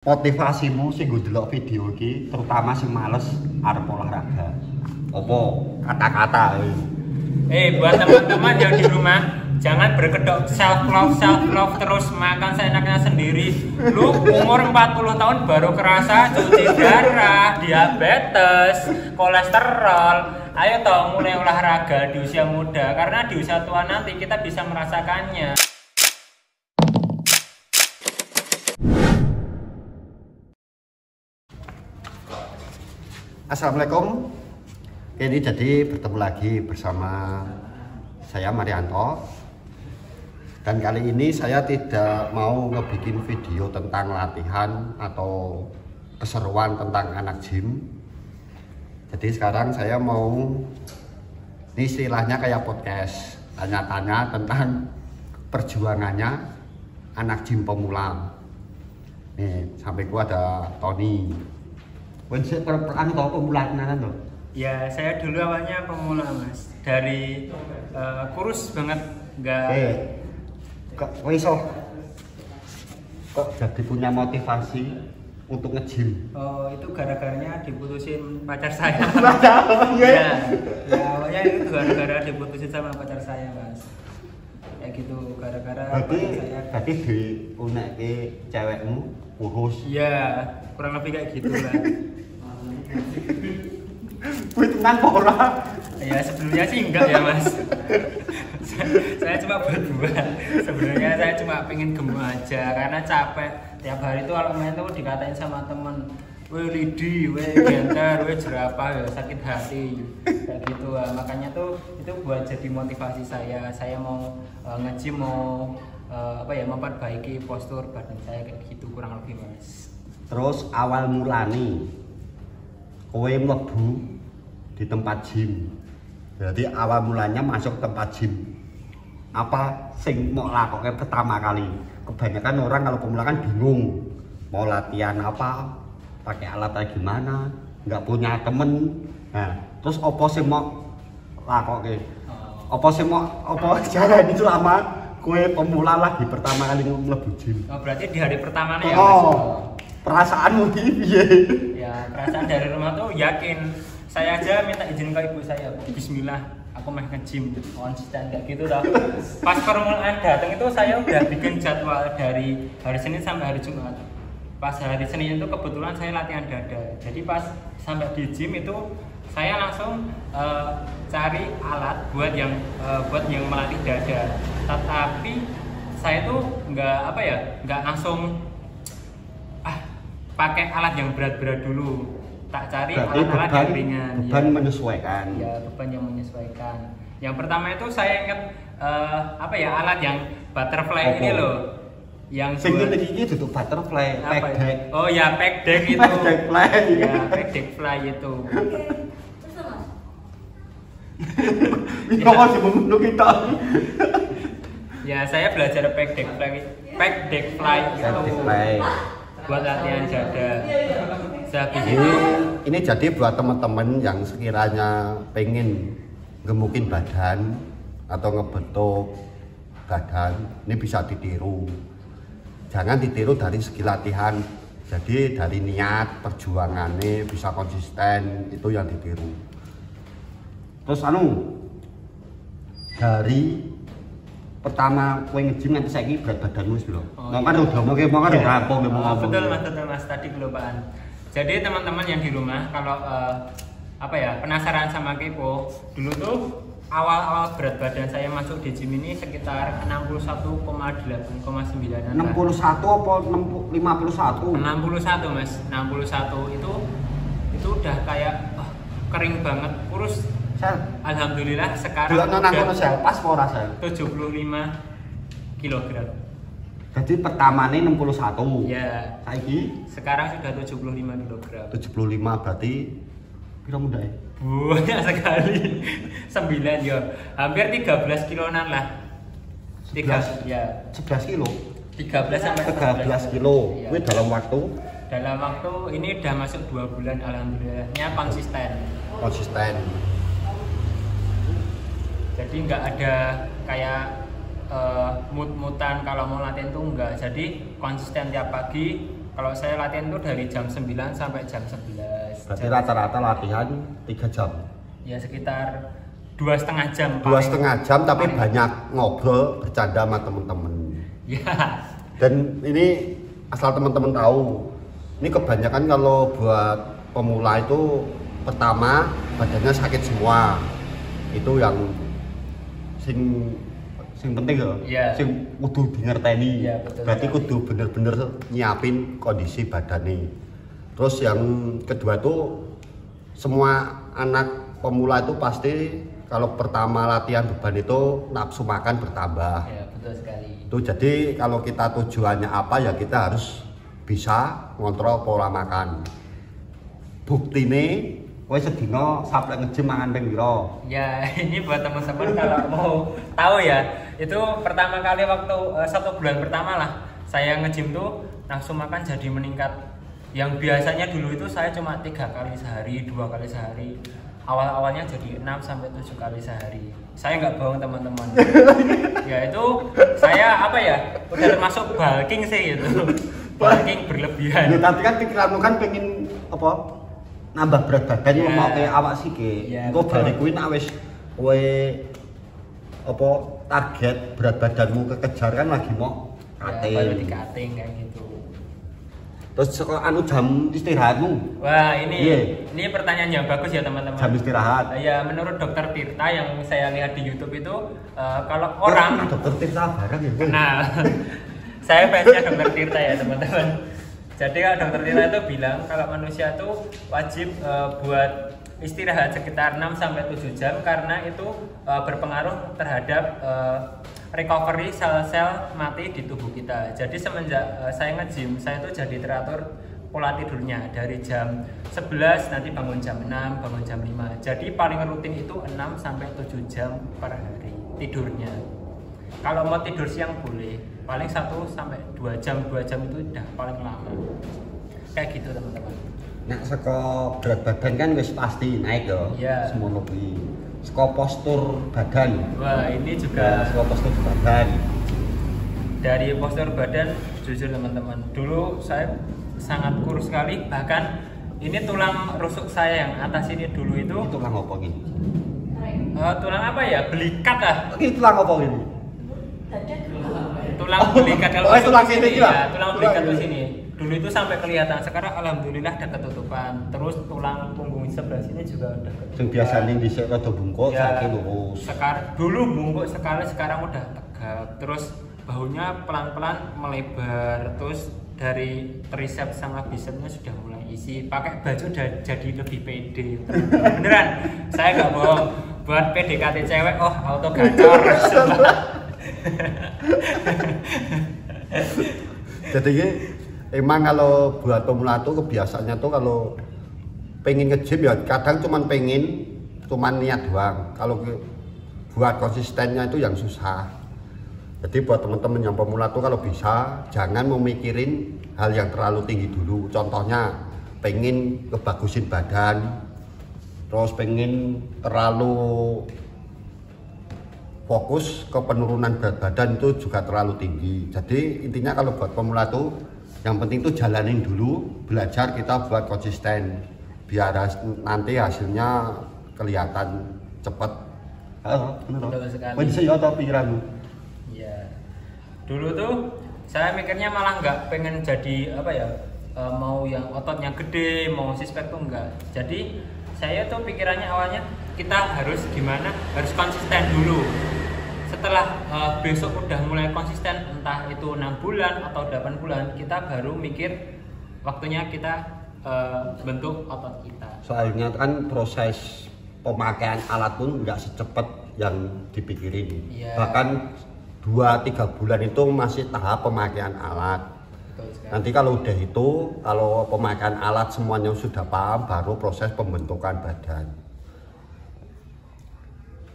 Motivasimu sing nggo delok video iki terutama sing males arep olahraga. Apa kata-kata buat teman-teman yang di rumah, jangan berkedok self love terus, makan seenaknya sendiri. Lu umur 40 tahun baru kerasa cuci darah, diabetes, kolesterol. Ayo toh mulai olahraga di usia muda, karena di usia tua nanti kita bisa merasakannya. Assalamualaikum. Ini jadi bertemu lagi bersama saya Marianto. Dan kali ini saya tidak mau ngebikin video tentang latihan atau keseruan tentang anak gym. Jadi sekarang saya mau, ini istilahnya kayak podcast, tanya-tanya tentang perjuangannya anak gym pemula. Nih, sampai gua ada Tony. Wensik peran tau pemula tenanan tuh. Ya, saya dulu awalnya pemula, Mas. Dari kurus banget, enggak kok iso kok jadi punya motivasi untuk nge-gym? Oh, itu gara-garanya diputusin pacar saya. Ya, awalnya itu gara-gara diputusin sama pacar saya, Mas. Kayak gitu, gara-gara berarti diunekke cewekmu kurus. Iya, kurang lebih kayak gitu lah. Kuwi tenan ora? Ya sebelumnya sih enggak ya, Mas. Saya cuma berbuat. Sebenarnya saya cuma pengen gemuk aja karena capek. Tiap hari itu kalau main tuh dikatain sama temen, "Weh lidi, weh genter, weh jerapah, ya sakit hati." Kayak gitu lah. Makanya tuh itu buat jadi motivasi saya. Saya mau nge-gym, mau memperbaiki postur badan saya kayak gitu kurang lebih, Mas. Terus awal mulane kowe mlebu di tempat gym. Berarti awal mulanya masuk tempat gym. Apa sing mau lakukan pertama kali? Kebanyakan orang kalau pemula kan bingung mau latihan apa, pakai alat kayak gimana, nggak punya temen. Nah, terus apa sih mau lakukan? Apa sih mau jalan itu lama? Kue pemula lagi pertama kali mlebu gym. Oh, berarti di hari pertamanya ya, Mas? Perasaanmu piye? Ya, perasaan dari rumah tuh yakin. Saya aja minta izin ke ibu saya, "Bismillah, aku mau nge-gym." Konsisten kayak gitu dah. Pas permulaan datang itu saya udah bikin jadwal dari hari Senin sampai hari Jumat. Pas hari Senin itu kebetulan saya latihan dada. Jadi pas sampai di gym itu saya langsung cari alat buat yang melatih dada. Tetapi saya tuh nggak langsung pakai alat yang berat-berat dulu. Tak cari alat-alat yang ringan. Beban ya. Menyesuaikan. Ya, beban yang menyesuaikan. Yang pertama itu saya ingat alat yang butterfly ini loh. Yang sing iki duduk butterfly, pack deck. Oh ya, pack deck itu. Pack deck fly. Ya, pack deck fly itu. Ini kok masih menunggu kita. Ya, saya belajar pack deck fly itu. Buat latihan dada. Ini jadi buat teman-teman yang sekiranya pengen gemukin badan atau ngebentuk badan, ini bisa ditiru. Jangan ditiru dari segi latihan. Jadi dari niat, perjuangannya bisa konsisten, itu yang ditiru. Terus dari pertama kowe nge-gym nganti saiki berat badanmu wis piro? Mau kan udah mau rampung ngomong. Betul Mas, tadi kelupaan. Jadi teman-teman yang di rumah kalau penasaran sama kepo, dulu tuh awal berat badan saya masuk di gym ini sekitar 61,8,9. 61 apa 51? 61, Mas. 61 itu udah kayak kering banget, kurus. Alhamdulillah sekarang udah pas ora sel 75 kg. Jadi pertamanya 61. Ya. Saiki sekarang sudah 75 kg. 75 berarti piro muda ya? Banyak sekali. 9 ya. Hampir 13 kiloan lah. 11 ya. 11 kilo. 13 sampai 13 kilo. Kuwi dalam waktu ini udah masuk 2 bulan, alhamdulillahnya konsisten. Jadi nggak ada kayak mut-mutan kalau mau latihan tuh enggak. Jadi konsisten tiap pagi Kalau saya latihan itu dari jam 9 sampai jam 11. Berarti rata-rata latihan 3 jam. Ya sekitar 2,5 jam. 2,5 jam tapi banyak ngobrol, bercanda sama temen-temen. Ya. Dan ini asal teman-teman tahu, ini kebanyakan kalau buat pemula itu pertama badannya sakit semua. Itu yang sing penting loh, sing kudu dingerteni. Berarti kudu bener-bener nyiapin kondisi badannya. Terus yang kedua tuh semua anak pemula itu pasti kalau pertama latihan beban itu nafsu makan bertambah. Ya, betul sekali. Itu jadi kalau kita tujuannya apa ya kita harus bisa ngontrol pola makan. Buktine kowe sedina sampai nge-gym mangan ping pira? Ya, ini buat teman-teman kalau mau tahu ya, itu pertama kali waktu 1 bulan pertama lah saya nge-gym tuh nafsu makan jadi meningkat. Yang biasanya dulu itu saya cuma 3 kali sehari, 2 kali sehari. Awal-awalnya jadi 6 sampai 7 kali sehari. Saya nggak bohong teman-teman. Ya itu saya apa ya? Udah termasuk bulking sih gitu. Bulking berlebihan. Ya, tapi kan pikiranmu kan pengen apa? Nambah berat badan yang mau kayak awak sih ke. Engko bari kuwi nek wis kowe apa target berat badanmu kekejar kan lagi mau cutting. Ya, baru di cutting kayak gitu. Terus anu jam istirahatmu? Wah, ini pertanyaan yang bagus ya teman-teman. Jam istirahat. Ya, menurut Dokter Tirta yang saya lihat di YouTube itu kalau orang Dokter Tirta bareng ya. Nah, saya fansnya Dokter Tirta ya teman-teman. Jadi kalau Dokter Tirta itu bilang kalau manusia itu wajib buat istirahat sekitar 6 sampai 7 jam karena itu berpengaruh terhadap recovery sel-sel mati di tubuh kita. Jadi semenjak saya nge-gym, saya itu jadi teratur pola tidurnya dari jam 11 nanti bangun jam 6, bangun jam 5. Jadi paling rutin itu 6 sampai 7 jam per hari tidurnya. Kalau mau tidur siang boleh, paling 1 sampai 2 jam itu udah paling lama. Kayak gitu teman-teman. Nah, saka berat badan kan wis pasti naik ya. Iya. Semono kuwi. Saka postur badan. Wah, ini juga saka postur badan. Dari postur badan jujur teman-teman. Dulu saya sangat kurus sekali, bahkan ini tulang rusuk saya yang atas ini dulu itu tulang apa ini? Tulang apa ya? Belikat lah. Ini tulang apa ini? Tulang belikat kalau tulang sini ya, tulang belikat di sini. Dulu itu sampai kelihatan, sekarang alhamdulillah udah ketutupan. Terus tulang punggung sebelah sini juga udah ketutupan. Yang biasanya dhisik rada bungkuk, ya, saiki lurus. Dulu bungkuk sekali, sekarang udah tegak. Terus bahunya pelan-pelan melebar. Terus dari triceps sama bicepsnya sudah mulai isi. Pakai baju udah jadi lebih pede. Beneran, saya nggak bohong. Buat PDKT cewek, auto gacor. Jadi emang kalau buat pemula tuh kebiasaannya tuh kalau pengen nge-gym ya kadang cuman niat doang. Kalau buat konsistennya itu yang susah. Jadi buat teman-teman yang pemula tuh kalau bisa jangan memikirin hal yang terlalu tinggi dulu. Contohnya pengen ngebagusin badan, terus pengen terlalu fokus ke penurunan berat badan itu juga terlalu tinggi. Jadi intinya kalau buat pemula tuh yang penting tuh jalanin dulu, belajar kita buat konsisten biar nanti hasilnya kelihatan cepat. Betul sekali. Bisa ya atau pikiranmu? Iya. Dulu tuh saya mikirnya malah nggak pengen jadi apa ya, mau yang ototnya gede, mau six pack tuh enggak. Jadi saya tuh pikirannya awalnya kita harus gimana, harus konsisten dulu. Setelah besok udah mulai konsisten, entah itu 6 bulan atau 8 bulan, kita baru mikir waktunya kita bentuk otot kita. Soalnya kan proses pemakaian alat pun nggak secepat yang dipikirin. Ya. Bahkan 2-3 bulan itu masih tahap pemakaian alat. Nanti kalau udah itu, kalau pemakaian alat semuanya sudah paham, baru proses pembentukan badan.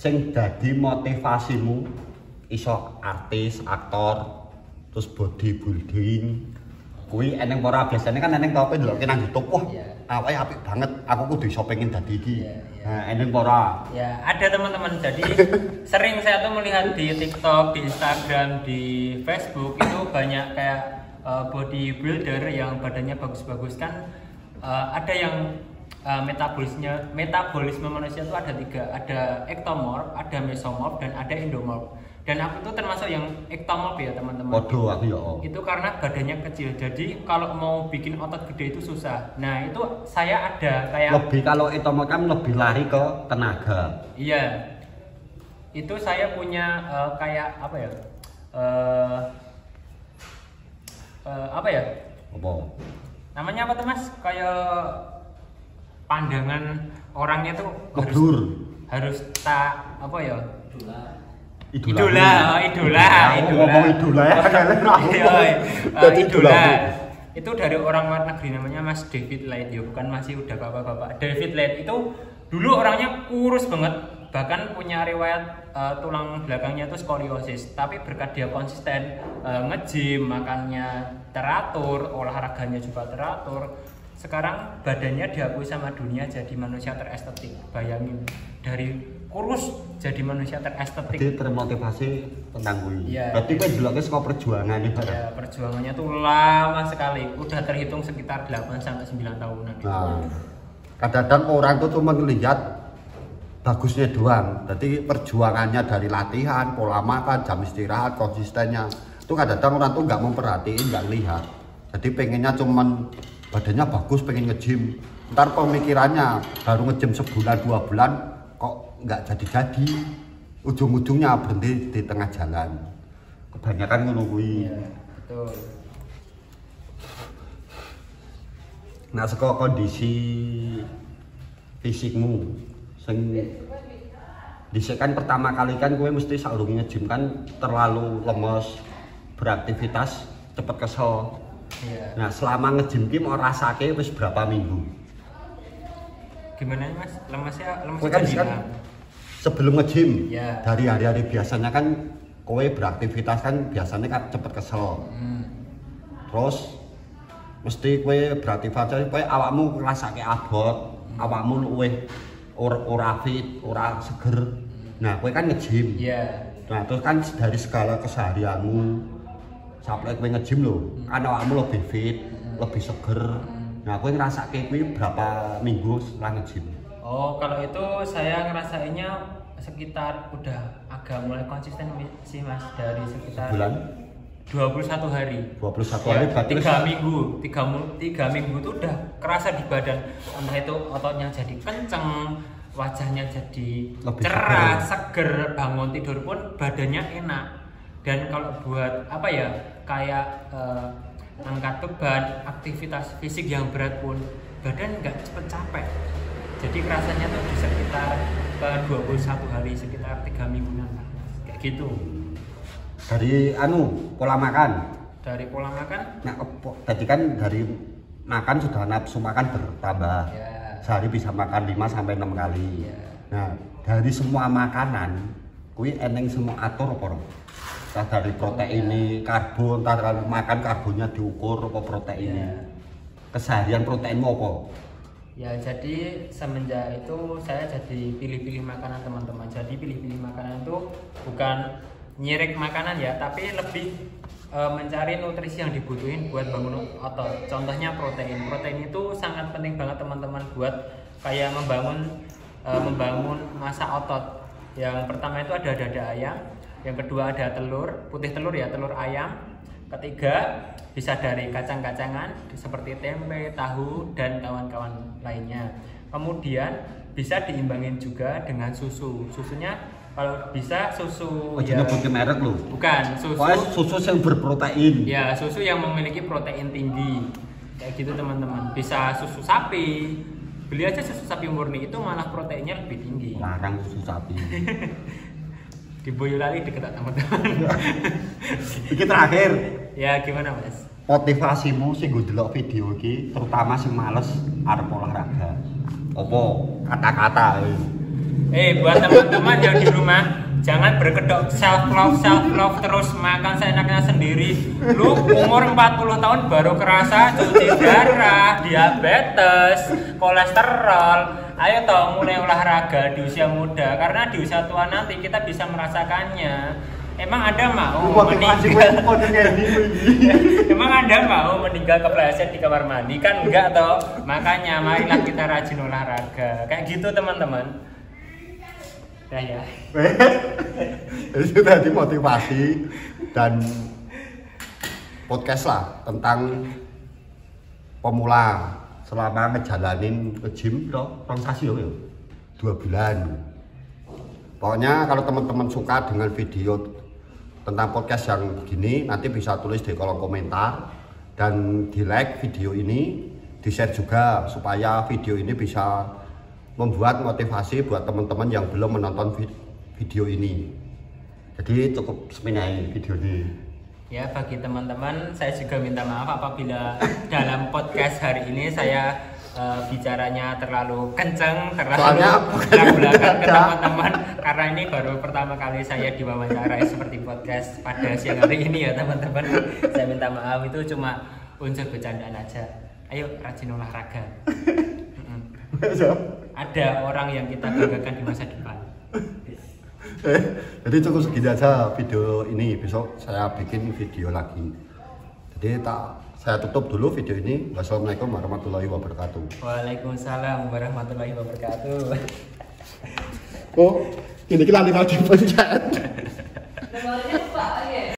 Sing dadi motivasimu iso artis, aktor, terus bodybuilding, kuwi eneng ora? Biasanya kan eneng tau ndelokke nang YouTube, wah awake apik banget, aku kudu iso pengen dadi iki. Nah, eneng ora? Ya, ada teman-teman. Jadi sering saya tuh melihat di TikTok, di Instagram, di Facebook itu banyak kayak bodybuilder yang badannya bagus-bagus kan ada yang metabolisme manusia itu ada 3, ada ectomorph, ada mesomorph, dan ada endomorph. Dan aku itu termasuk yang ectomorph ya teman-teman. Waduh, aku ya. Itu karena badannya kecil, jadi kalau mau bikin otot gede itu susah. Nah itu saya ada kayak lebih, kalau ectomorph kan lebih lari ke tenaga. Iya, itu saya punya kayak apa ya? Apa ya? Apa? Namanya apa tuh mas? Kayak pandangan orangnya tuh harus tak apa ya? Idola. Itu dari orang luar negeri, namanya Mas David Light ya, bukan masih udah bapak-bapak. David Light itu dulu orangnya kurus banget, bahkan punya riwayat tulang belakangnya itu skoliosis. Tapi berkat dia konsisten nge-gym, makannya teratur, olahraganya juga teratur, sekarang badannya diakui sama dunia jadi manusia terestetik. Bayangin, dari kurus jadi manusia terestetik. Jadi termotivasi tentang gue. Ya. Berarti kan jelasnya soal perjuangan nih. Ya, perjuangannya tuh lama sekali. Udah terhitung sekitar 8-9 tahunan. Nah, kadang-kadang orang tuh cuma ngelihat bagusnya doang. Jadi perjuangannya dari latihan, pola makan, jam istirahat, konsistennya. Itu kadang-kadang orang tuh nggak memperhatiin, nggak lihat. Jadi pengennya cuman badannya bagus, pengen nge-gym. Ntar pemikirannya baru nge-gym sebulan 2 bulan kok nggak jadi-jadi, ujung-ujungnya berhenti di tengah jalan. Kebanyakan menunggui. Iya, betul. Nah, saka kondisi fisikmu sing dhisik kan pertama kali kan gue mesti saurunge nge-gym kan terlalu lemes, beraktivitas cepet kesel. Iya. Nah, selama nge-gym ki mau rasake wis berapa minggu? Gimana mas? Lemesnya Kan sebelum nge-gym, ya. Dari hari-hari biasanya kan kowe beraktivitas kan biasanya kan cepet kesel. Terus mesti kowe beraktivitas kowe awakmu ngrasake abot, awakmu luwih ora fit, ora seger. Nah, kowe kan nge-gym. Iya. Nah, terus kan dari segala keseharianmu sampai kowe nge-gym lho, kan awakmu lebih fit, lebih seger. Nah, kowe ngrasake kuwi berapa minggu setelah nge-gym? Oh, kalau itu saya ngerasainnya sekitar udah agak mulai konsisten sih mas, dari sekitar bulan 21 hari. 21 hari berarti 3 minggu. 3 minggu itu udah kerasa di badan. Entah itu ototnya jadi kenceng, wajahnya jadi lebih cerah, seger, bangun tidur pun badannya enak. Dan kalau buat apa ya, kayak angkat beban, aktivitas fisik yang berat pun badan nggak cepet capek. Jadi rasanya tuh di sekitar 21 hari, sekitar 3 mingguan lah, kayak gitu. Dari pola makan. Dari pola makan? Nah, tadi kan dari makan sudah nafsu makan bertambah. Ya. Sehari bisa makan 5-6 kali. Ya. Nah, dari semua makanan, kuwi eneng semua atur apa? Entah dari protein ini, karbo, entar makan karbonnya diukur apa protein ini. Keseharian proteinmu apa? Ya, jadi semenjak itu saya jadi pilih-pilih makanan teman-teman. Jadi pilih-pilih makanan itu bukan nyirik makanan ya, tapi lebih mencari nutrisi yang dibutuhin buat bangun otot. Contohnya protein. Protein itu sangat penting banget teman-teman buat kayak membangun massa otot. Yang pertama itu ada dada ayam, yang kedua ada telur, putih telur ya, telur ayam. Ketiga bisa dari kacang-kacangan seperti tempe, tahu, dan kawan-kawan lainnya. Kemudian bisa diimbangin juga dengan susu. Susunya kalau bisa susu ya, nyebut merek lu. Bukan, susu yang berprotein. Ya, susu yang memiliki protein tinggi. Kayak gitu teman-teman. Bisa susu sapi. Beli aja susu sapi murni, itu malah proteinnya lebih tinggi. Larang susu sapi. Di Boyolali deket teman-teman. Iki terakhir. Ya, gimana Mas? Motivasimu sing gue delok video iki, terutama sing males arep olahraga. Apa kata-kata? Buat teman-teman yang di rumah, jangan berkedok self love terus, makan seenaknya sendiri. Lu umur 40 tahun baru kerasa cuci darah, diabetes, kolesterol. Ayo toh mulai olahraga di usia muda, karena di usia tua nanti kita bisa merasakannya. Emang Anda mau motivasi meninggal? Emang Anda mau meninggal kepleset di kamar mandi? Kan enggak toh. Makanya marilah kita rajin olahraga. Kayak gitu teman-teman. Nah ya. Itu tadi motivasi dan podcast lah tentang pemula selama ngejalanin ke gym sasi ya 2 bulan. Pokoknya kalau teman-teman suka dengan video tentang podcast yang begini, nanti bisa tulis di kolom komentar dan di like video ini, di share juga supaya video ini bisa membuat motivasi buat teman-teman yang belum menonton video ini. Jadi cukup seminai video ini. Ya, bagi teman-teman saya juga minta maaf apabila dalam podcast hari ini saya bicaranya terlalu kenceng, terlalu belak-belakan ke teman-teman, karena ini baru pertama kali saya diwawancarai seperti podcast pada siang hari ini ya teman-teman. Saya minta maaf, itu cuma unsur bercandaan aja. Ayo rajin olahraga. Ada orang yang kita banggakan di masa depan. Jadi cukup segini aja video ini, besok saya bikin video lagi. Jadi saya tutup dulu video ini. Wassalamualaikum warahmatullahi wabarakatuh. Waalaikumsalam warahmatullahi wabarakatuh. Oh, ini kita tinggal dipencet.